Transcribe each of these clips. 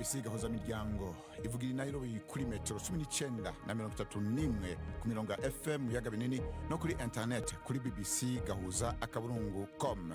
BBC gahuza miryango ivugira Nairobi kuri metro 19 na 31 ku mirongo FM yaga binini no kuri internet kuri BBC gahuza akaburungu.com.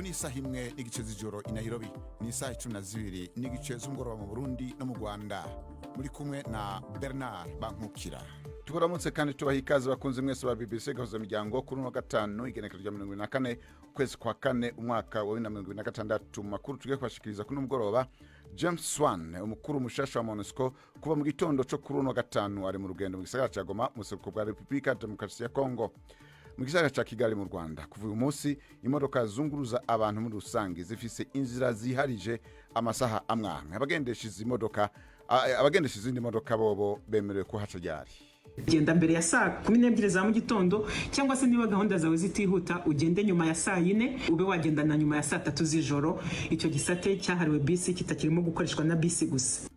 Ni isaha imwe n'igice z'ijoro i Nairobi, ni isaha 12 n'igice z'umugoroba mu Burundi no mu Rwanda. Muri kumwe na Bernard Bankukira. Tubaramutse kandi tubaha ikaze bakunze mwese ba BBC gahuza miryango kuri no gatanu igenekerezo rya 24 ukwezi kwa kane umwaka wa 2026. Makuru tugiye kubashikiriza kuri umugoroba. James Swan, umukuru mushasha wa MONUSCO, kuva mu gitondo cyo kuri no gatanu ari mu rugendo mu gisagara cya Goma mu seruko bwa Republika Demokarasi ya Kongo. Mu gisagara ca Kigali mu Rwanda kuva uyu munsi imodoka zunguruza abantu muri rusange zifise inzira ziharije amasaha amwamwe. Abagendesha izindi modoka bobo bemerewe kuhaca ryari. Genda mbere ya saa 12 za mu gitondo cyangwa se niba gahunda zawe zitihuta ugende nyuma ya saa 4 ube wagenda na nyuma ya saa 3 z'ijoro. Icyo gisate cyahariwe bisi kitakirimo gukoreshwa na bisi gusa.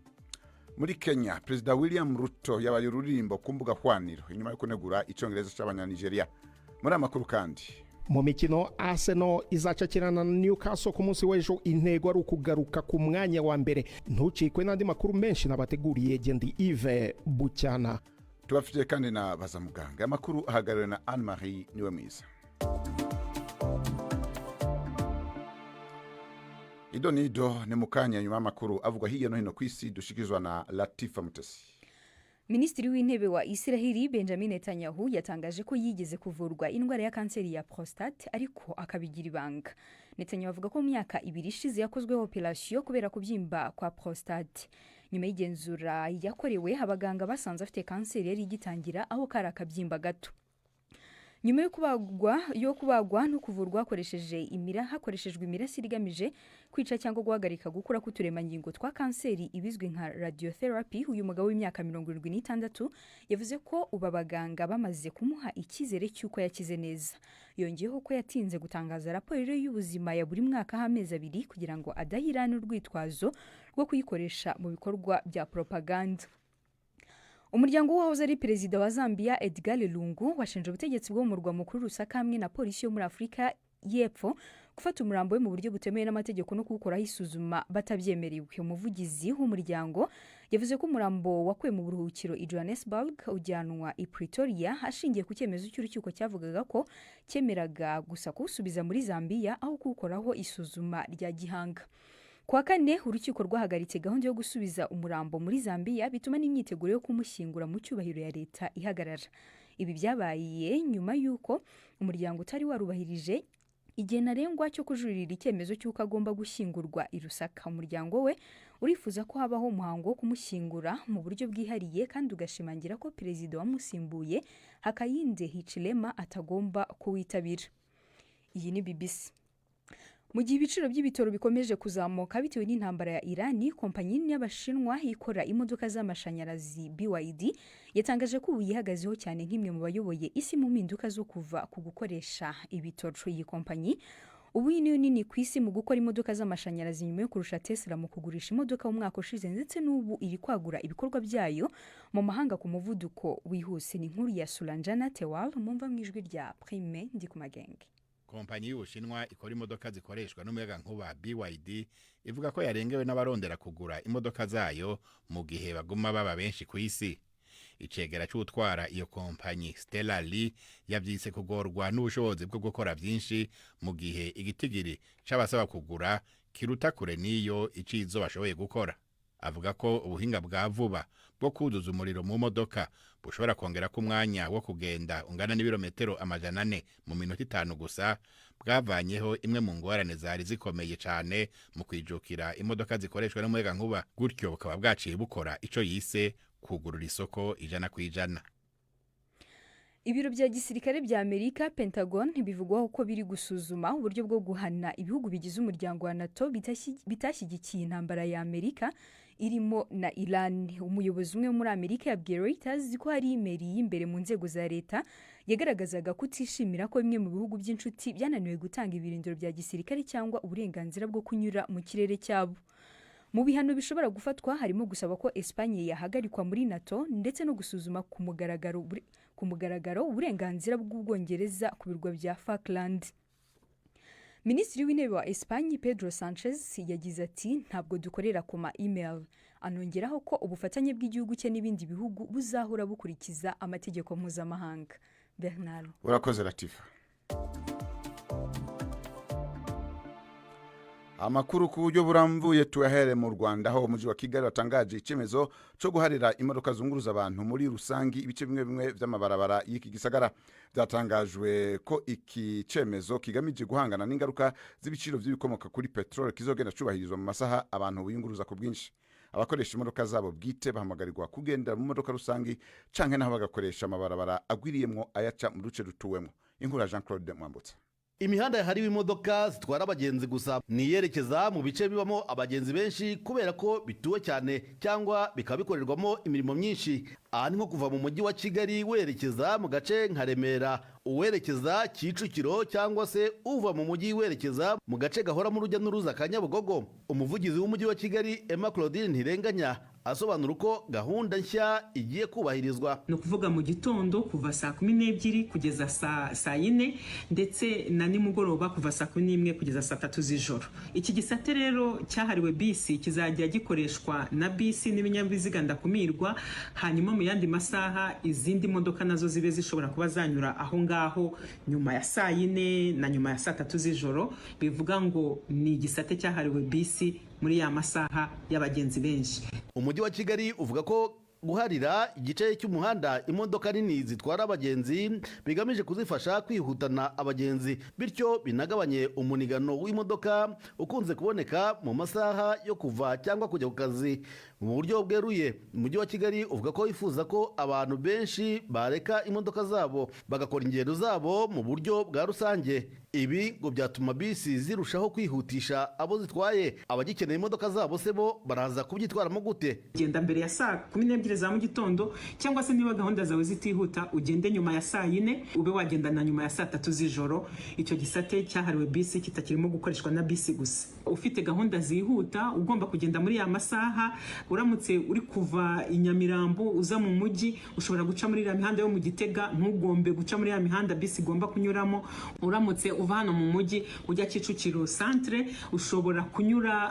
Muri Kenya, Perezida William Ruto yabaye ururimbo ku mbuga hwaniro inyuma yo kunegura icongereza c'abanyanigeria. Muri amakuru kandi mu mikino Arsenal izacakirana na Newcastle ku munsi w'ejo, intego ari ukugaruka ku mwanya wa mbere. Ntucikwe n'andi makuru menshi nabateguriye Gendi Yves Bucyana. Tubafitiye kandi na baza muganga. Amakuru ahagariwe na Anne Marie niwe mwiza. Idonido ni mukanya nyuma amakuru avugwa hirya no hino kw'isi dushikizwa na Latifa Mutesi. Minisitiri w'intebe wa Israeli Benjamin Netanyahu yatangaje ko yigeze kuvurwa indwara ya kanseri ya prostate ariko akabigira ibanga. Netanyahu avuga ko mu myaka 2 ishize yakozweho operation kubera kubyimba kwa prostate. Nyuma y'igenzura yakorewe abaganga basanze afite kanseri yari igitangira aho kari akabyimba gato. Nyuma yo kubagwa no kuvurwa hakoreshejwe imirasire igamije kwica cyangwa guhagarika gukura k'uturemangingo twa kanseri ibizwi nka radiotherapy, uyu mugabo w'imyaka 76 yavuze ko abaganga bamaze kumuha ikizere cy'uko yakize neza. Yongeyeho ko yatinze gutangaza raporo y'ubuzima ya buri mwaka h'amezi 2 kugira ngo adahirane urwitwazo rwo kuyikoresha mu bikorwa bya propaganda. Umuryango wahoze ari perezida wa Zambia Edgar Lungu washinje ubutegetsi bwo mu murwa mukuru Lusaka hamwe na polisi yo muri Afrika y'Epfo gufata umurambo we mu buryo butemewe n'amategeko no kuwukoraho isuzuma batabyemerewe. Umuvugizi w'umuryango yavuze ko umurambo wakuwe mu buruhukiro i Johannesburg ujyanwa i Pretoria ashingiye ku cyemezo cy'urukiko cyavugaga ko cyemeraga gusa kuwusubiza muri Zambia aho kuwukoraho isuzuma rya gihanga. Kwa kane urukiko rwahagaritse gahunda yo gusubiza umurambo muri Zambia bituma n'imyiteguro yo kumushyingura mu cyubahiro ya leta ihagarara. Ibi byabaye nyuma y'uko umuryango utari warubahirije igihe ntarengwa cyo kujuririra icyemezo cy'uko agomba gushyingurwa i Lusaka. Umuryango we urifuza ko habaho umuhango wo kumushyingura mu buryo bwihariye kandi ugashimangira ko perezida wamusimbuye Hakainde Hichilema atagomba kuwitabira. Iyi ni BBC. Mu gihe ibiciro by'ibitoro bikomeje kuzamuka bitewe n'intambara ya Irani, kompanyi y'Abashinwa ikora imodoka z'amashanyarazi BYD yatangaje ko ubu yihagazeho cyane nk'imwe mu bayoboye isi mu mpinduka zo kuva ku gukoresha ibitoro. Iyi kompanyi ubu niyo nini ku isi mu gukora imodoka z'amashanyarazi nyuma yo kurusha Tesla mu kugurisha imodoka mu mwaka ushize, ndetse n'ubu iri kwagura ibikorwa byayo mu mahanga ku muvuduko wihuse. Ni nkuru ya Sulanjana Tewal mumva mu ijwi rya Prime Ndikumagenge. Kompanyi y'Ubushinwa ikora imodoka zikoreshwa n'umuyaga nkuba BYD ivuga ko yarengewe n'abarondera kugura imodoka zayo mu gihe baguma baba benshi ku isi. Icegera cy'utwara iyo kompanyi Stella Lee yabyise kugorwa n'ubushobozi bwo gukora byinshi mu gihe igitigiri c'abasaba kugura kiruta kure niyo icizo bashoboye gukora. Avuga ko ubuhinga bwa vuba bwo kuzuza umuriro mu modoka bushobora kongera ku mwanya wo kugenda ungana n'ibirometero 400 mu minota 5 gusa, bwavanyeho imwe mu ngorane zari zikomeye cyane mu kwijukira imodoka zikoreshwa n'umuyaga nkuba, gutyo bukaba bwaciye bukora ico yise kugurura isoko 100%. Ibiro bya gisirikare bya Amerika Pentagon bivugwaho ko biri gusuzuma uburyo bwo guhana ibihugu bigize umuryango wa NATO bitashyigikiye intambara ya Amerika irimo na Iran. Umuyobozi umwe muri Amerika yabwiye Reuters ko hari imeri y'imbere mu nzego za leta yagaragazaga kutishimira ko bimwe mu bihugu by'inshuti byananiwe gutanga ibirindiro bya gisirikare cyangwa uburenganzira bwo kunyura mu kirere cyabo. Mu bihano bishobora gufatwa harimo gusaba ko Espanye yahagarikwa muri NATO ndetse no gusuzuma ku mugaragaro uburenganzira bw'Ubwongereza ku birwa bya Falkland. Minisitiri w'intebe wa Espanye Pedro Sanchez yagize ati ntabwo dukorera ku email. Anongeraho ko ubufatanye bw'igihugu cye n'ibindi bihugu buzahora bukurikiza amategeko mpuzamahanga. Bernard. Urakoze Latifa. Amakuru ku buryo burambuye tuyahere mu Rwanda aho umujyi wa Kigali watangaje icyemezo cyo guharira imodoka zunguruza abantu muri rusangi ibice bimwe bimwe by'amabarabara y'iki gisagara. Byatangajwe ko iki cyemezo kigamije guhangana n'ingaruka z'ibiciro by'ibikomoka kuri petrol kizogenda cyubahirizwa mu masaha abantu biyunguruza ku bwinshi. Abakoresha imodoka zabo bwite bahamagarirwa kugendera mu modoka rusangi canke naho bagakoresha amabarabara agwiriyemwo ayaca mu duce dutuwemo. Inkuru ya Jean-Claude Mwambutsa. Imihanda yahariwe imodoka zitwara abagenzi gusa niyerekeza mu bice bibamo abagenzi benshi kubera ko bituwe cyane cyangwa bikaba bikorerwamo imirimo myinshi. Aha ni nko kuva mu mujyi wa Kigali werekeza mu gace nka Remera, uwerekeza Kicukiro cyangwa se uva mu mujyi werekeza mu gace gahora mu rujya n'uruza ka Nyabugogo. Umuvugizi w'umujyi wa Kigali Emma Claudine Ntirenganya asobanura uko gahunda nshya igiye kubahirizwa. No kuvuga mu gitondo kuva saa 12 kugeza saa 4 ndetse na nimugoroba kuva saa 11 kugeza saa 3 z'ijoro. Iki gisate rero cyahariwe bisi kizajya gikoreshwa na bisi n'ibinyabiziga ndakumirwa, hanyuma mu yandi masaha izindi modoka nazo zibe zishobora kuba zanyura aho ngaho nyuma ya saa 4 na nyuma ya saa 3 z'ijoro. Bivuga ngo ni igisate cyahariwe bisi muri ya masaha y'abagenzi benshi. Umujyi wa Kigali uvuga ko guharira igice cy'umuhanda imodoka nini zitwara abagenzi bigamije kuzifasha kwihutana abagenzi, bityo binagabanye umunigano w'imodoka ukunze kuboneka mu masaha yo kuva cyangwa kujya ku kazi. Mu buryo bweruye umujyi wa Kigali uvuga ko yifuza ko abantu benshi bareka imodoka zabo bagakora ingendo zabo mu buryo bwa rusange. Ibi ngo byatuma bisi zirushaho kwihutisha abo zitwaye. Abagikeneye imodoka zabo se bo baraza kubyitwaramo gute? Genda mbere ya saa 12 za mu gitondo cyangwa se niba gahunda zawe zitihuta ugende nyuma ya saa 4 ube wagenda na nyuma ya saa 3 z'ijoro. Icyo gisate cyahariwe bisi kitakirimo gukoreshwa na bisi gusa. Ufite gahunda zihuta ugomba kugenda muri ya masaha. Uramutse uri kuva i Nyamirambo uza mu mujyi ushobora guca muri ya mihanda yo mu Gitega, ntugombe guca muri ya mihanda bisi igomba kunyuramo. Uramutse uva hano mu mujyi ujya Kicukiro centre ushobora kunyura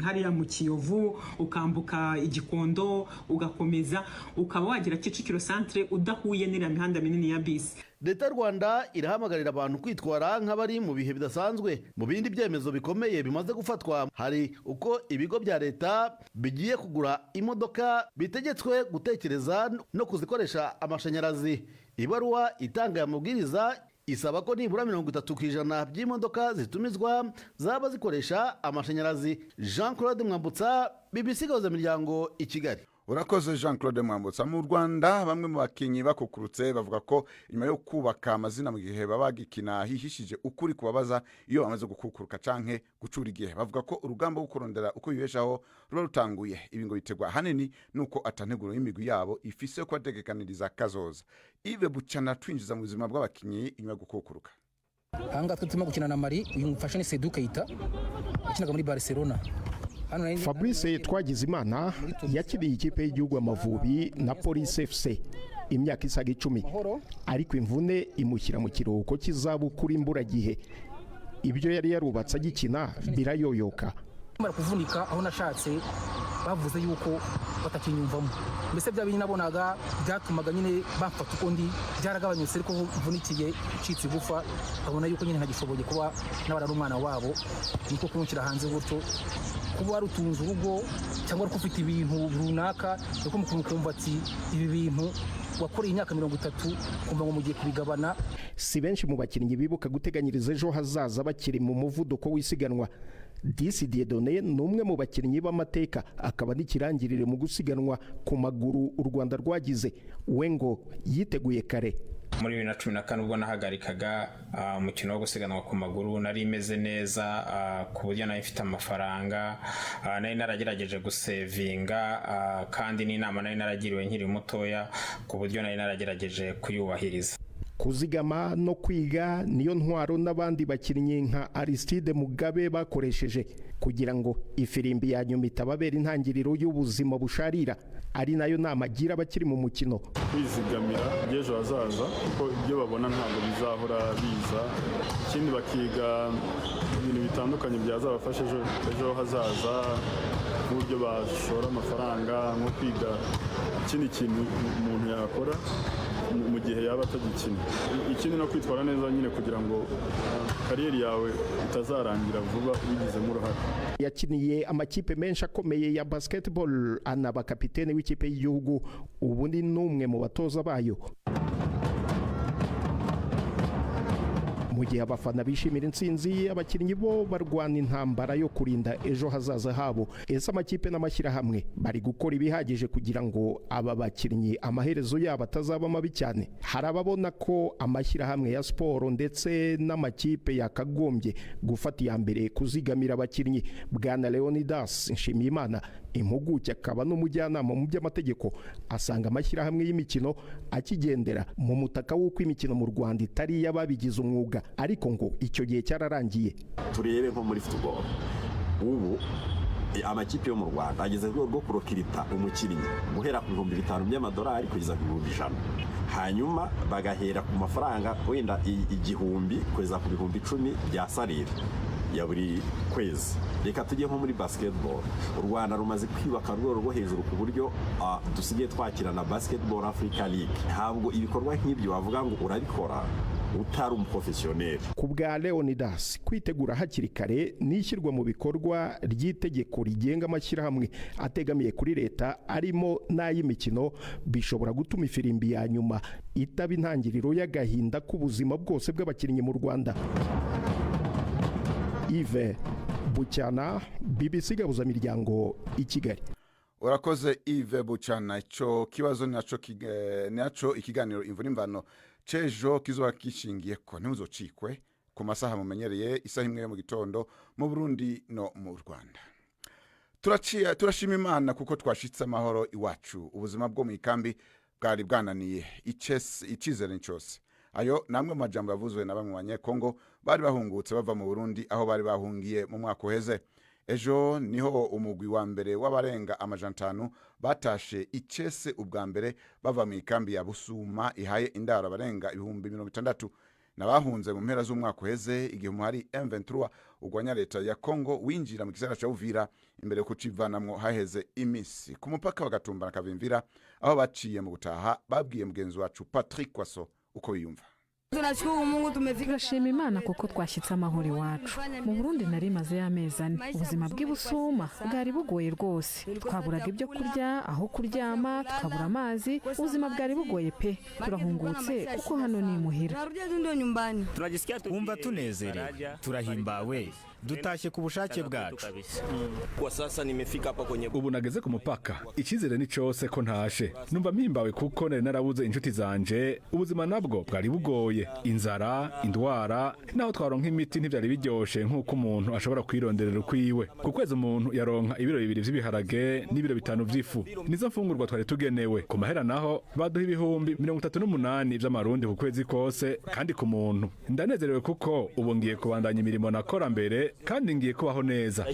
hariya mu Kiyovu ukambuka Igikondo ugakomeza ukaba wagira Kicukiro centre udahuye n'iriya mihanda minini ya bisi. Leta y'u Rwanda irahamagarira abantu kwitwara nk'abari mu bihe bidasanzwe. Mu bindi byemezo bikomeye bimaze gufatwa hari uko ibigo bya leta bigiye kugura imodoka bitegetswe gutekereza no kuzikoresha amashanyarazi. Ibaruwa itanga amabwiriza isaba ko nibura 30% by'imodoka zitumizwa zaba zikoresha amashanyarazi. Jean-Claude Mwambutsa, BBC Gahuza Miryango, i Kigali. Urakoze Jean-Claude Mwambutsa. Mu Rwanda bamwe mu bakinyi bakukurutse bavuga ko nyuma yo kubaka amazina mu gihe babagikina hihishije ukuri kubabaza iyo bamaze gukukuruka canke gucura igihe. Bavuga ko urugamba gukorondera uko bibeshaho ruba rutanguye. Ibi ngo bitegwa hanini nuko atanteguro y'imigwi yabo ifise ko ategekaniriza kazoza. Ive Bucana twinjiza mu buzima bw'abakinyi nyuma yo gukukuruka. Hanga turimo gukina na Mali, uyu mufashe ni Seydou Keita ukinaga muri Barcelona. Fabrice Twagizimana yakiriye ikipe y'igihugu Amavubi na Police FC imyaka isaga 10, ariko imvune imushyira mu kiruhuko cy'izabukuru imburagihe. Ibyo yari yarubatse agikina birayoyoka. Mara kuvunika aho nashatse bavuze yuko batakinyumvamo. Mbese bya bintu nabonaga byatumaga nyine bamfata uko ndi byaragabanyutse, ariko mvunikiye icitse gufa abona yuko nyine ntagishoboye kuba n'abana n'umwana wabo, niko kunshyira hanze gutyo. Kuba warutunze urugo cyangwa ko ufite ibintu runaka uko mukuru kumva ati ibi bintu wakoreye imyaka 30 kumva ngo mugiye kubigabana. Si benshi mu bakinnyi bibuka guteganyiriza ejo hazaza bakiri mu muvuduko w'isiganwa. Disi Dieudonné ni umwe mu bakinnyi b'amateka akaba n'ikirangirire mu gusiganwa ku maguru u Rwanda rwagize. We ngo yiteguye kare. muri 2014 ubwo nahagarikaga umukino wo gusiganwa ku maguru nari imeze neza ku buryo nari mfite amafaranga nari naragerageje gusevinga kandi n'inama nari naragiriwe nkiri mutoya ku buryo nari naragerageje kuyubahiriza. Kuzigama no kwiga niyo ntwaro n'abandi bakinnyi nka Aristide Mugabe bakoresheje kugira ngo ifirimbi ya nyuma itababera intangiriro y'ubuzima busharira, ari nayo nama agira abakiri mu mukino. Kwizigamira by'ejo hazaza kuko ibyo babona ntabwo bizahora biza, ikindi bakiga ibintu bitandukanye byazabafasha ejo hazaza, uburyo bashora amafaranga, nko kwiga ikindi kintu umuntu yakora mu gihe yaba atagikina. Ikindi no kwitwara neza nyine kugira ngo kariyeri yawe itazarangira vuba ubigizemo uruhare. Yakiniye amakipe menshi akomeye ya basketball, anaba kapitene w'ikipe y'igihugu, ubu ni n'umwe mu batoza bayo. Mu gihe abafana bishimira intsinzi, abakinnyi bo barwana intambara yo kurinda ejo hazaza habo. Ese amakipe n'amashyirahamwe bari gukora ibihagije kugira ngo aba bakinnyi amaherezo yabo atazaba mabi cyane? Hari ababona ko amashyirahamwe ya siporo ndetse n'amakipe yakagombye gufata iya mbere kuzigamira abakinnyi. Bwana Leonidas Nshimiyimana, impuguke akaba n'umujyanama mu by'amategeko, asanga amashyirahamwe y'imikino akigendera mu mutaka w'uko imikino mu Rwanda itari y'ababigize umwuga, ariko ngo icyo gihe cyararangiye. Turebe nko muri football ubu amakipe yo mu Rwanda ageze rwo kurokirita umukinnyi guhera ku $5,000 by'amadolari kugeza ku $1,000, hanyuma bagahera ku mafaranga wenda 1,000 kugeza ku 10,000 bya salary ya buri kwezi. Reka tujye nko muri basketball, u Rwanda rumaze kwibaka urwego rwo hejuru ku buryo dusigaye twakira na Basketball Africa League. Ntabwo ibikorwa nk'ibyo wavuga ngo urabikora utari umuprofessionel. Ku bwa Leonidas, kwitegura hakiri kare n'ishyirwa mu bikorwa ry'itegeko rigenga amashyirahamwe ategamiye kuri leta arimo n'ay'imikino bishobora gutuma ifirimbi ya nyuma itaba intangiriro y'agahinda k'ubuzima bwose bw'abakinnyi mu Rwanda. Yves Bucyana, BBC Gahuzamiryango, i Kigali. Urakoze Yves Bucyana. Ico kibazo naco ikiganiro Imvura Imvano cejo kizoba kishingiye ko ntuzocikwe ku masaha mumenyereye isaha imwe mu gitondo mu Burundi no mu Rwanda. Turashima Imana kuko twashitse amahoro iwacu. Ubuzima bwo mu ikambi bwari bwananiye icizere cyose. Ayo namwe majambo yavuzwe na bamwe banyekongo bari bahungutse bava mu Burundi aho bari bahungiye mu mwaka uheze. Ejo niho umugwi wa mbere w'abarenga 500 batashe icese ubwa mbere bava mu ikambi ya Busuma ihaye indaro abarenga 60,000 nabahunze mu mpera z'umwaka uheze igihe umuhari M23 ugwanya leta ya Kongo winjira mu gisagara ca Uvira imbere ko civanamwo haheze imisi ku mupaka wa Gatumba na Kavimvira aho baciye mu gutaha babwiye mugenzi wacu Patrick Kwaso uko yumva. Tunashukuru Mungu turashima Imana kuko twashyitse amahoro iwacu. Mu Burundi nari maze y'amezi 4. Ubuzima bw'Ibusuma bwari bugoye rwose. Twaburaga ibyo kurya, aho kuryama, tukabura amazi. Ubuzima bwari bugoye pe. Turahungutse kuko hano ni muhira. Umva tunezerewe, turahimbawe. Dutashye ku bushake bwacu. Kwa sasa nimefika hapa kwenye ubu nageze ku mupaka. Ikizere ni cyose ko ntashe. Numva mpimbawe kuko nari narabuze inshuti zanje. Ubuzima nabwo bwari bugoye. Inzara, indwara, naho twaronka imiti ntibyari biryoshe nk'uko umuntu ashobora kwironderera ukwiwe. Ku kwezi umuntu yaronka ibiro 2 by'ibiharage n'ibiro 5 by'ifu. Nizo mfungurwa twari tugenewe. Ku mahera naho baduha 38 by'amarundi ku kwezi kose kandi ku muntu. Ndanezerewe kuko ubu ngiye kubandanya imirimo nakora mbere kandi ngiye kubaho neza.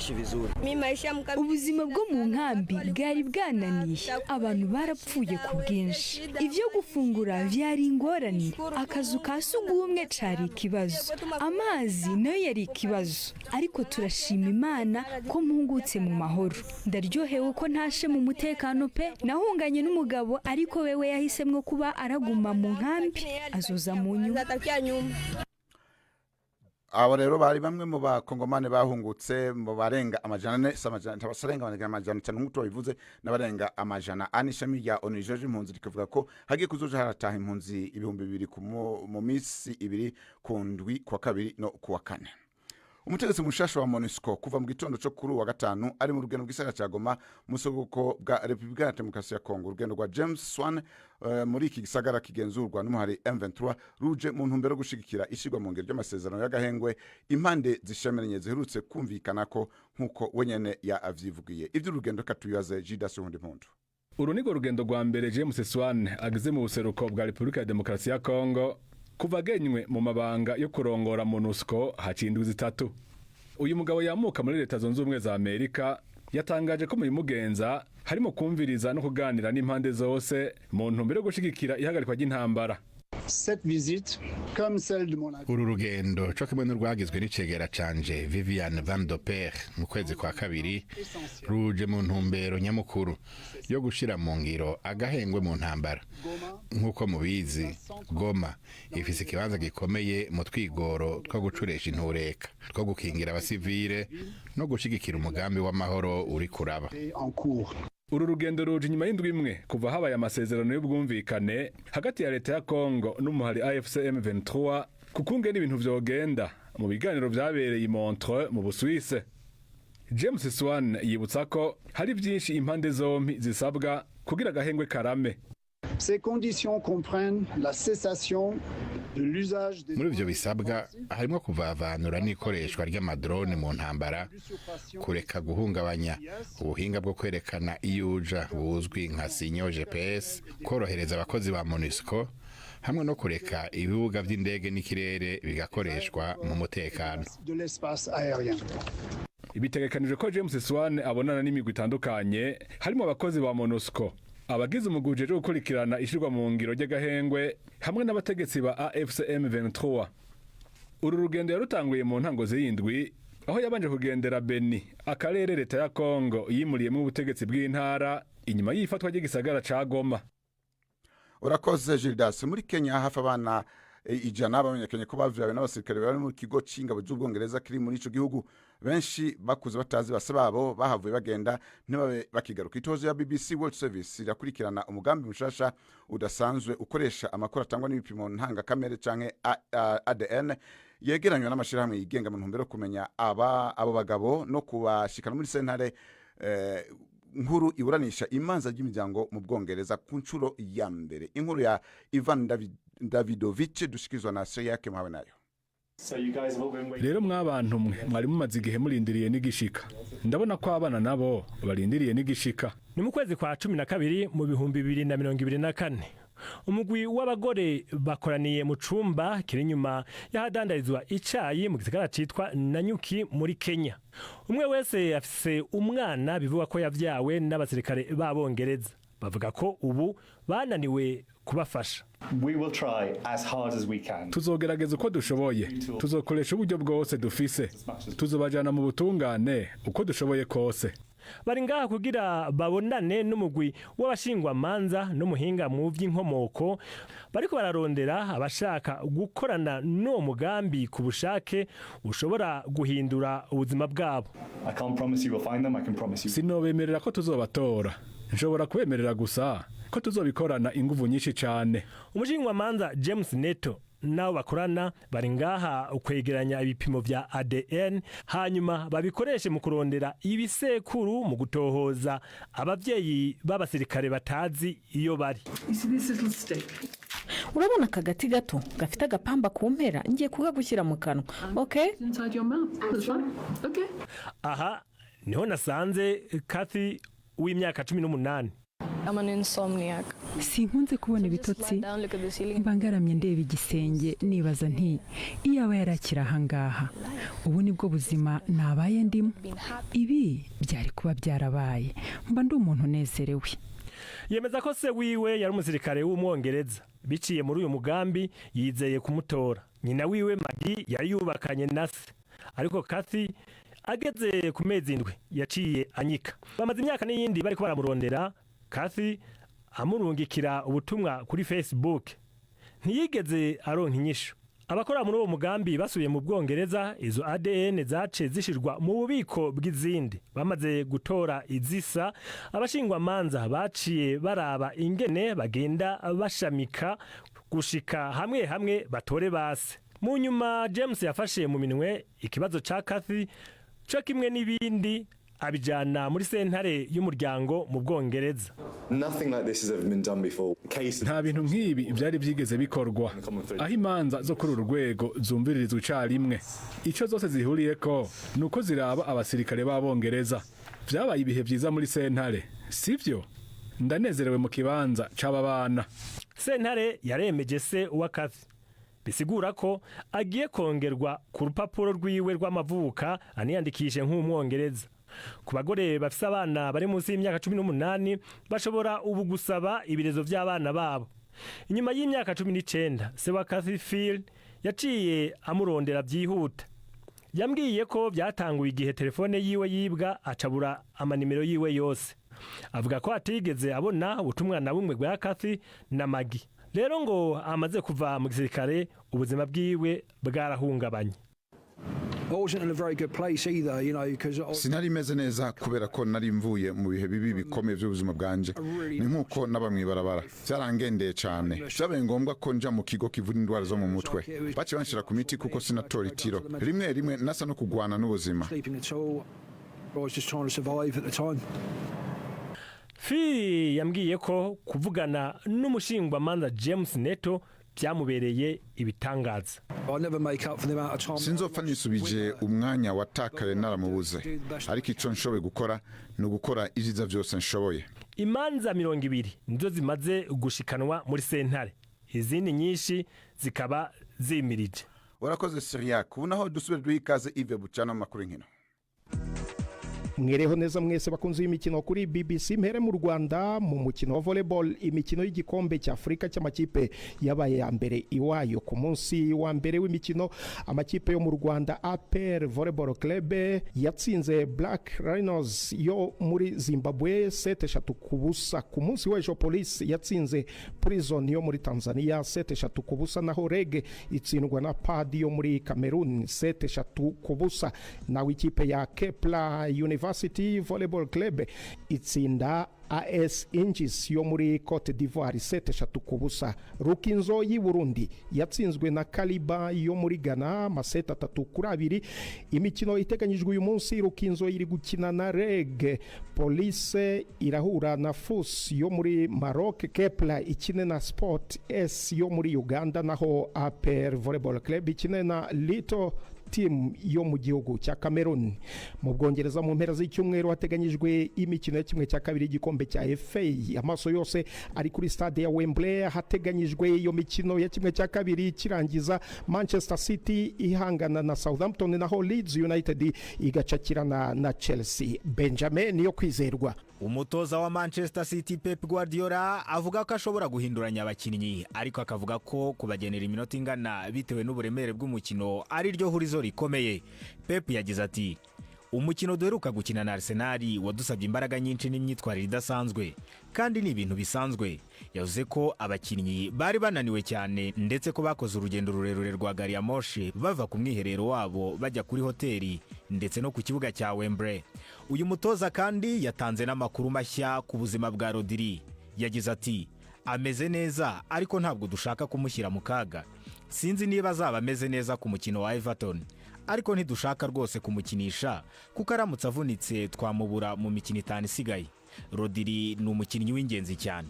Ubuzima bwo mu nkambi bwari bwananiye, abantu barapfuye ku bwinshi, ibyo gufungura byari ingorane, akazu ka sugumwe cari ikibazo, amazi nayo yari ikibazo, ariko turashima Imana ko mpungutse mu mahoro. Ndaryohewe ko ntashe mu mutekano pe, nahunganye n'umugabo ariko wewe yahisemwe kuba araguma mu nkambi azoza mu nyuma. Abo rero bari bamwe mu bakongomane bahungutse mu barenga 400 tabasarenga 500 nk'uko bivuze n'abarenga 400 ishami rya ONU George impunzi rikavuga ko hagiye kuzoja harataha impunzi 2,000 mu misi 2 ku ndwi kwa kabiri no kuwa kane. umutegetsi mushasha wa MONUSCO kuva mu gitondo cyo kuri wa gatanu ari mu rugendo bw'isagara ca Goma mu sogoko bwa Republika ya Demokarasi ya Kongo. Urugendo rwa James Swan muri iki gisagara kigenzurwa n'umuhari M23 ruje mu ntumbero yo gushigikira ishirwa mu ngiro ry'amasezerano y'agahengwe impande zishamenye ziherutse kumvikana ko nkuko wenyene ya avyivugiye. Ivyo urugendo katuyaze Jidas Hundimpundu. Uru nigo rugendo rwa mbere James Swan agize mu buseruko bwa Republika ya Demokarasi ya Kongo kuva agenywe mu mabanga yo kurongora MONUSCO hacindwi zitatu. Uyu mugabo yamuka muri Leta Zunze Ubumwe za Amerika yatangaje ko mu bimugenza harimo kumviriza no kuganira n'impande zose mu ntumbero yo gushigikira ihagarikwa ry'intambara. Uru rugendo cyo kimwe n'urwagizwe n'icegera canje Viviane Van Doper mu kwezi kwa kabiri ruje mu ntumbero nyamukuru yo gushira mu ngiro agahengwe mu ntambara. Nkuko mubizi, Goma ifise ikibanza gikomeye mu twigoro two gucuresha intureka two gukingira abasivile no gushigikira umugambi w'amahoro uri kuraba. Uru rugendo ruje nyuma y'indwi imwe kuva habaye amasezerano y'ubwumvikane hagati ya leta ya Kongo n'umuhari AFC M23 kukunge n'ibintu vyogenda mu biganiro vyabereye i Montreux mu Busuwise. James Swan yibutsa ko hari byinshi impande zompi zisabwa kugira agahengwe karame. Ces conditions comprennent la cessation de l'usage des muri ivyo bisabwa harimo kuvavanura n'ikoreshwa ry'amadrone mu ntambara, kureka guhungabanya ubuhinga bwo kwerekana iyuja buzwi nka sinyo GPS, korohereza abakozi ba MONUSCO hamwe no kureka ibibuga vy'indege n'ikirere bigakoreshwa mu mutekano. Ibitegekanijwe ko James Swan abonana n'imigwi itandukanye harimo abakozi ba MONUSCO, abagize umuguje wo gukurikirana ishirwa mu ngiro ry'agahengwe hamwe n'abategetsi ba AFC M23. Uru rugendo yarutanguye mu ntango z'indwi aho yabanje kugendera Beni, akarere leta ya Kongo yimuriyemo ubutegetsi bw'intara inyuma y'ifatwa ry'igisagara ca Goma. Urakoze Gildas. Muri Kenya hafa abana ijana bamenyekanye ko bavyawe n'abasirikare bari mu kigo c'ingabo z'Ubwongereza kiri muri ico gihugu. Benshi bakuze batazi basababo bahavuye bagenda ntibabe bakigaruka. Itozo ya BBC World Service irakurikirana umugambi mushasha udasanzwe ukoresha amakuru atangwa n'ibipimo ntanga kamere canke ADN yegeranywa n'amashirahamwe yigenga mu ntumbero kumenya abo bagabo no kubashikana muri sentare nkuru iburanisha imanza ry'imiryango mu Bwongereza ku ncuro ya mbere. Inkuru ya Ivan Davidovich dushikizwa na Seyake mwawe nayo. Rero mwabantu mwe mwari mumaze igihe murindiriye n'igishika. Ndabona ko abana nabo barindiriye n'igishika. Ni mu kwezi kwa 12 mu 2024. Umugwi w'abagore bakoraniye mu cumba kiri nyuma yahadandarizwa icayi mu gisagara citwa Nanyuki muri Kenya. Umwe wese afise umwana bivuga ko yavyawe n'abasirikare b'Abongereza. Bavuga ko ubu bananiwe kubafasha. Tuzogerageza uko dushoboye, tuzokoresha uburyo bwose dufise, tuzobajana mu butungane uko dushoboye kose. Bari ngaha kugira babonane n'umugwi w'abashingwa manza n'umuhinga mu vy'inkomoko, bariko bararondera abashaka gukorana no mugambi ku bushake ushobora guhindura ubuzima bwabo. Sinobemerera ko tuzobatora, nshobora kubemerera gusa ko tuzobikorana inguvu nyinshi cyane. Umushingwa manza James Neto nabo bakorana bari ngaha ukwegeranya ibipimo vya ADN hanyuma babikoreshe mu kurondera ibisekuru mu gutohoza abavyeyi b'abasirikare batazi iyo bari. Urabona akagati gato gafite agapamba ku mpera ngiye kugagushyira mu kanwa. Okay? Aha niho nasanze Kathy w'imyaka 18. Sinkunze kubona ibitotsi, mbangaramye ndeba igisenge nibaza nti iyaba yarakira ahangaha ubu nibwo buzima nabaye ndimo, ibi byari kuba byarabaye, mba ndi umuntu unezerewe. Yemeza ko se wiwe yari umusirikare w'Umwongereza, biciye muri uyu mugambi yizeye kumutora. Nyina wiwe Maggie yari yubakanye na se, ariko Kathy ageze ku mezi indwi yaciye anyika. Bamaze imyaka n'iyindi bariko baramurondera. Kathy amurungikira ubutumwa kuri Facebook, ntiyigeze aronka inyishu. Abakora muri uwo mugambi basubiye mu Bwongereza, izo ADN zace zishirwa mu bubiko bw'izindi. Bamaze gutora izisa, abashingwa manza baciye baraba ingene bagenda bashamika gushika hamwe hamwe batore base. mu nyuma James yafashe mu minwe ikibazo ca Kathy cyo kimwe n'ibindi abijana muri sentare y'umuryango mu Bwongereza. Nta bintu nk'ibi byari byigeze bikorwa aho imanza zo kuri uru rwego zumviririzwa icarimwe. Ico zose zihuriyeko nuko ziraba abasirikare b'Abongereza. Vyabaye ibihe vyiza muri sentare, sivyo? Ndanezerewe mu kibanza c'aba bana. Sentare yaremeje se uwa Kathy, bisigura ko agiye kongerwa ku rupapuro rwiwe rw'amavuka aniyandikishe nk'umwongereza. Ku bagore bafise abana bari munsi y'imyaka 18 bashobora ubu gusaba ibirezo by'abana babo. Inyuma y'imyaka 19 se wa Kathy Phil yaciye amurondera byihuta. Yambwiye ko byatanguye igihe telefone yiwe yibwa acabura amanimero yiwe yose. Avuga ko atigeze abona ubutumwa na bumwe bwa Kathy na Maggie. Rero ngo amaze kuva mu gisirikare ubuzima bwiwe bwarahungabanye. Sinari meze neza kubera ko nari mvuye mu bihe bibi bikomeye by'ubuzima bwanje. Ni nkuko n'abamwibarabara byarangendeye cyane. Byabaye ngombwa ko nja mu kigo kivura indwara zo mu mutwe. Bace banshira ku miti kuko sinatora itiro. Rimwe nasa no kugwana n'ubuzima. Fi yambwiye ko kuvugana n'umushingwamanza James Neto byamubereye ibitangaza. Sinzopfa nisubije umwanya watakaye naramubuze, ariko ico nshoboye gukora ni ugukora iziza byose nshoboye. Imanza 200 nizo zimaze gushikanwa muri sentare, izindi nyinshi zikaba zimirije. Urakoze Syriac, ubu naho dusubire duhikaze Yves Bucana mu makuru nkino. Mwereho neza mwese bakunze imikino kuri BBC. Mpere mu Rwanda mu mukino wa volleyball, imikino y'igikombe cya Afrika cy'amakipe yabaye ya mbere iwayo. Ku munsi wa mbere w'imikino amakipe yo mu Rwanda APR Volleyball Club yatsinze Black Rhinos yo muri Zimbabwe 7-3 ku busa. Ku munsi w'ejo Police yatsinze Prison yo muri Tanzania 7-3 ku busa, naho Reg itsindwa na PAD yo muri Cameroon 7-3 ku busa. Naho ikipe ya Kepler University Volleyball Club itsinda AS Ingis yo muri Cote d'Ivoire 7-3 ku busa. Rukinzo y'i Burundi yatsinzwe na Kaliba yo muri Ghana 3-2. Imikino iteganyijwe uyu munsi, Rukinzo iri gukina na Reg, Police irahura na FUS yo muri Maroc, Kepler ikine na Sport S yo muri Uganda, naho APR Volleyball Club ikine na Little team yo mu gihugu cya Cameroon. Mu Bwongereza mu mpera z'icyumweru hateganyijwe imikino ya kimwe cya kabiri igikombe cya FA. Amaso yose ari kuri stade ya Wembley, hateganyijwe iyo mikino ya kimwe cya kabiri kirangiza Manchester City ihangana na Southampton, naho Leeds United igacakirana na Chelsea. Benjamin niyo kwizerwa. Umutoza wa Manchester City Pep Guardiola avuga ko ashobora guhinduranya abakinnyi, ariko akavuga ko kubagenera iminota ingana bitewe n'uburemere bw'umukino ari ryo hurizo rikomeye. Pep yagize ati: umukino duheruka gukina na Arsenal wadusabye imbaraga nyinshi n'imyitwarire idasanzwe, kandi ni ibintu bisanzwe. Yavuze ko abakinnyi bari bananiwe cyane, ndetse ko bakoze urugendo rurerure rwa gari ya moshi bava ku mwiherero wabo bajya kuri hoteli ndetse no ku kibuga cya Wembley. Uyu mutoza kandi yatanze n'amakuru mashya ku buzima bwa Rodri. Yagize ati: ameze neza ariko ntabwo dushaka kumushyira mu kaga. Sinzi niba azaba ameze neza ku mukino wa Everton, ariko ntidushaka rwose kumukinisha kuko aramutse avunitse twamubura mu mikino 5 isigaye. Rodri ni umukinnyi w'ingenzi cyane.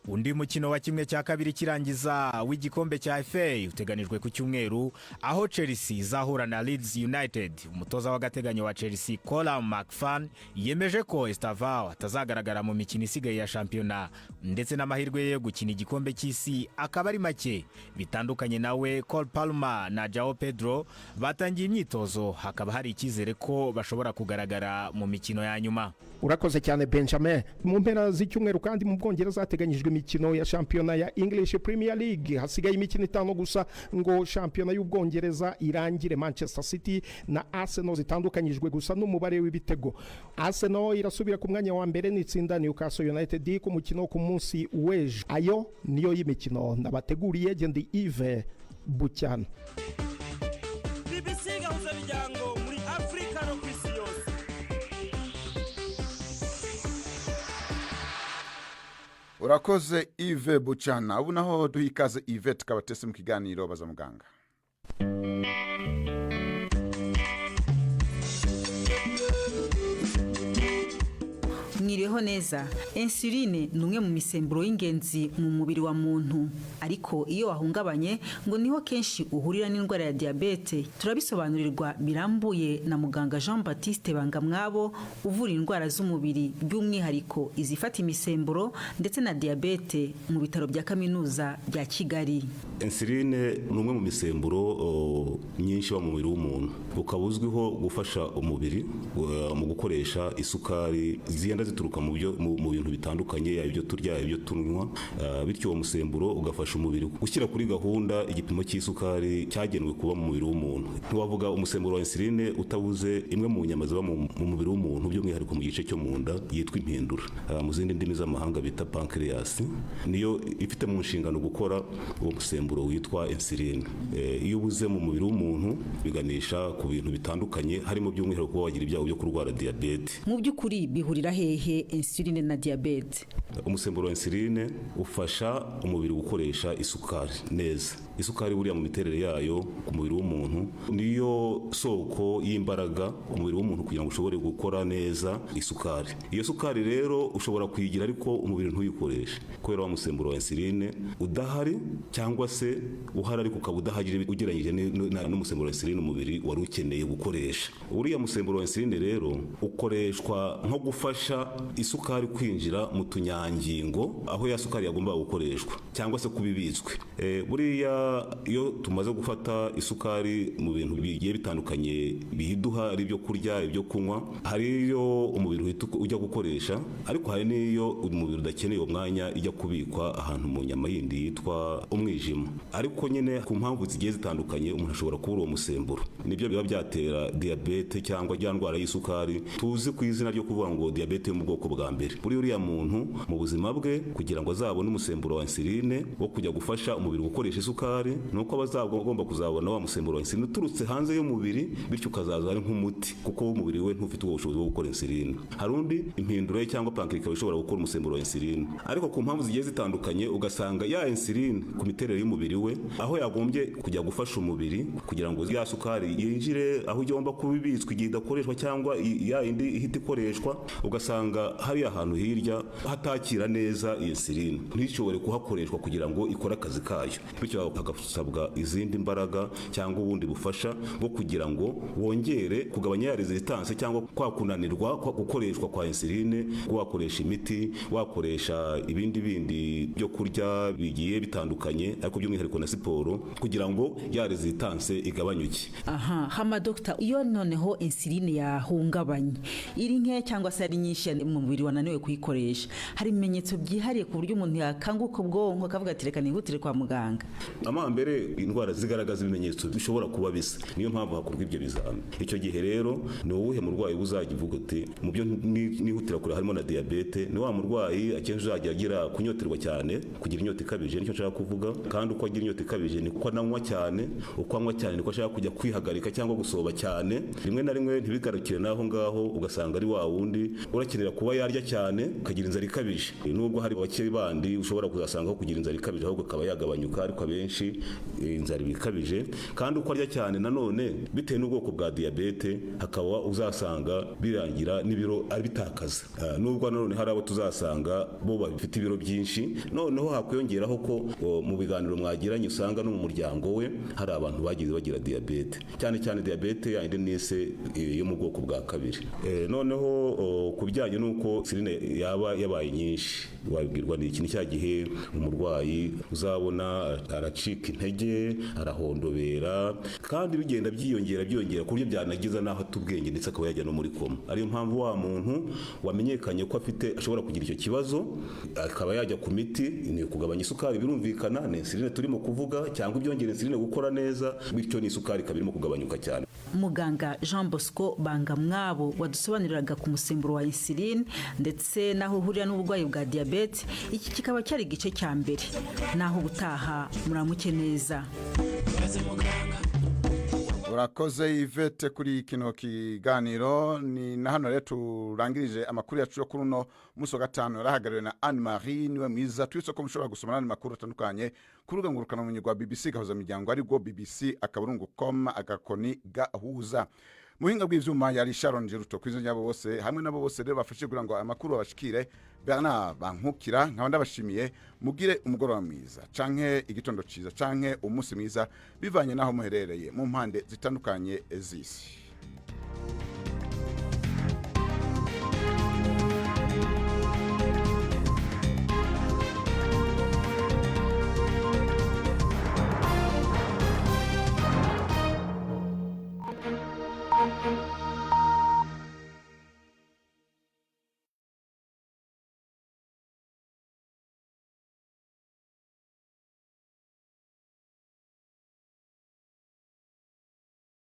Undi mukino wa kimwe cya kabiri kirangiza w'igikombe cya FA uteganijwe ku cyumweru, aho Chelsea izahura na Leeds United. Umutoza w'agateganyo wa Chelsea Colin McFan yemeje ko Estavao atazagaragara mu mikino isigaye ya shampiyona, ndetse n'amahirwe yo gukina igikombe cy'isi akaba ari make. Bitandukanye nawe, Cole Palmer na Joao Pedro batangiye imyitozo, hakaba hari icyizere ko bashobora kugaragara mu mikino ya nyuma. Urakoze cyane Benjamin. Mu mpera z'icyumweru kandi mu Bwongereza hateganyijwe imikino ya shampiyona ya English Premier League. Hasigaye imikino 5 gusa ngo shampiyona y'Ubwongereza irangire. Manchester City na Arsenal zitandukanyijwe gusa n'umubare w'ibitego. Arsenal irasubira ku mwanya wa mbere n'itsinda Newcastle United ku mukino ku munsi w'ejo. Ayo niyo y'imikino nabateguriye Gendi Yves Bucyana. BBC gahuza bijyango muri Afrika no kwisi yose. Urakoze Yves Bucyana. Ubu naho duhikaze Yvette Kabatese mu kiganiro baza muganga. mwiriweho neza. Insuline ni umwe mu misemburo y'ingenzi mu mubiri wa muntu, ariko iyo wahungabanye ngo niho kenshi uhurira n'indwara ya diabete. Turabisobanurirwa birambuye na muganga Jean Baptiste Bangamwabo uvura indwara z'umubiri by'umwihariko izifata imisemburo ndetse na diabete mu bitaro bya kaminuza bya Kigali. Insuline ni umwe mu misemburo myinshi wa mu mubiri w'umuntu, ukaba uzwiho gufasha umubiri mu gukoresha isukari zigenda zituruka mu bintu bitandukanye, yaba ibyo turya, ibyo tunywa, bityo uwo musemburo ugafasha umubiri gushyira kuri gahunda igipimo cy'isukari cyagenwe kuba mu mubiri w'umuntu. Ntiwavuga umusemburo wa insuline utabuze imwe mu nyama ziba mu mubiri w'umuntu by'umwihariko mu gice cyo mu nda yitwa impindura, mu zindi ndimi z'amahanga bita pancreas, niyo ifite mu nshingano gukora uwo musemburo witwa insuline. Iyo ubuze mu mubiri w'umuntu biganisha ku bintu bitandukanye, harimo by'umwihariko kuba wagira ibyago byo kurwara diabete. Mu by'ukuri bihurira hehe insuline na diabete? Umusemburo wa insuline ufasha umubiri gukoresha isukari neza. Isukari buriya mu miterere yayo ku mubiri w'umuntu niyo soko y'imbaraga ku mubiri w'umuntu kugira ngo ushobore gukora neza isukari. Iyo sukari rero ushobora kuyigira ariko umubiri ntuyikoreshe kubera wa musemburo wa insuline udahari, cyangwa se uhari ariko ukaba udahagije ugereranyije n'umusemburo wa insuline umubiri wari ukeneye gukoresha. Uriya musemburo wa insuline rero ukoreshwa nko gufasha isukari kwinjira mu tunyangingo aho ya sukari yagomba gukoreshwa cyangwa se kubibitswe. Buriya iyo tumaze gufata isukari mu bintu bigiye bitandukanye biduha ari byo kurya, ibyo kunywa, hari iyo umubiri ujya gukoresha, ariko hari n'iyo umubiri udakeneye uwo mwanya ijya kubikwa ahantu mu nyama yindi yitwa umwijima. Ariko nyine ku mpamvu zigiye zitandukanye umuntu ashobora kubura uwo musemburo, nibyo biba byatera diabete cyangwa ya ndwara y'isukari tuzi ku izina ryo kuvuga ngo diabete yo mu bwoko bwa mbere. Buri uriya muntu mu buzima bwe kugira ngo azabone umusemburo wa insuline wo kujya gufasha umubiri gukoresha isukari, nuko abazagomba kuzabona wa musemburo wa insuline uturutse hanze y'umubiri, bityo ukazaza ari nk'umuti kuko umubiri we ntufite ubwo bushobozi bwo gukora insuline. Hari undi impindura cyangwa pancreas ikaba ishobora gukora umusemburo wa insuline, ariko ku mpamvu zigiye zitandukanye ugasanga ya insuline ku miterere y'umubiri we aho yagombye kujya gufasha umubiri kugira ngo ya sukari yinjire aho igomba kubibitswa igihe idakoreshwa cyangwa ya indi ihita ikoreshwa, ugasanga hari ahantu hirya hatakira neza iyi insuline ntishobore kuhakoreshwa kugira ngo ikore akazi kayo, bityo hagasabwa izindi mbaraga cyangwa ubundi bufasha bwo kugira ngo wongere kugabanya ya resistance cyangwa kwa kunanirwa gukoreshwa kwa insuline, wakoresha imiti, wakoresha ibindi byo kurya bigiye bitandukanye, ariko by'umwihariko na siporo kugira ngo ya resistance igabanyuke. Hama Dr. iyo noneho insuline yahungabanye iri nke cyangwa se ari nyinshi mu mubiri wananiwe kuyikoresha, hari ibimenyetso byihariye ku buryo umuntu yakanguka ubwonko akavuga ati reka nihutire kwa muganga? Amambere indwara zigaragaza ibimenyetso bishobora kuba bisa, niyo mpamvu hakorwa ibyo bizami. Icyo gihe rero ni uwuhe murwayi uzajya uvuga uti mu byo nihutira kure harimo na diabete? Ni wa murwayi akenshi uzajya agira kunyoterwa cyane, kugira inyota ikabije, nicyo nshaka kuvuga. Kandi uko agira inyota ikabije niko ananywa cyane, uko anywa cyane niko ashaka kujya kwihagarika cyangwa gusoba cyane. Rimwe na rimwe ntibigarukire naho ngaho, ugasanga ari wa wundi urakenera kuba yarya cyane ukagira inzara ikabije. Nubwo hari bake bandi ushobora kuzasanga kugira inzara ikabije ahubwo akaba yagabanyuka, ariko abenshi inzara ikabije. Kandi uko arya cyane nanone bitewe n'ubwoko bwa diabete hakaba uzasanga birangira n'ibiro abitakaza, nubwo nanone hari abo tuzasanga bo bafite ibiro byinshi. Noneho hakwiyongeraho ko mu biganiro mwagiranye usanga no mu muryango we hari abantu bagize bagira diabete, cyane cyane diabete yandi nise yo mu bwoko bwa kabiri. Noneho ku bijyanye n'uko insuline yaba yabaye nyinshi, wabwirwa n'iki? Ni cya gihe umurwayi uzabona aracika intege, arahondobera, kandi bigenda byiyongera ku buryo byanagiza naho atubwenge ndetse akaba yajya no muri koma. Ariyo mpamvu wa muntu wamenyekanye ko ashobora kugira icyo kibazo akaba yajya ku miti, ni kugabanya isukari, birumvikana ni insuline turimo kuvuga, cyangwa ibyongera insuline gukora neza, bityo ni isukari ikaba irimo kugabanyuka cyane. Muganga Jean Bosco Bangamwabo wadusobanuriraga ku musemburo wa insuline ndetse naho uhurira n'uburwayi bwa diabete. Iki kikaba cyari igice cya mbere, naho gutaha muramuke neza. urakoze Yvette kuri kino kiganiro. Ni na hano rero turangirije amakuru yacu yo kuri uno munsi wa gatanu, yarahagarariwe na Anne Marie niwe mwiza. Twese ko mushobora gusoma n'andi makuru atandukanye ku rubuga ngurukanabumenyi rwa BBC gahuza miryango ari rwo bbc.com agakoni gahuza. muhinga bw'ivyuma yari Sharon Jiruto kwizo nyabo bose hamwe nabo bose rero bafashe kugira ngo amakuru abashikire Bernard Bankukira nkaba ndabashimiye mugire umugoroba mwiza canke igitondo ciza canke umunsi mwiza bivanye naho muherereye mu mpande zitandukanye z'isi.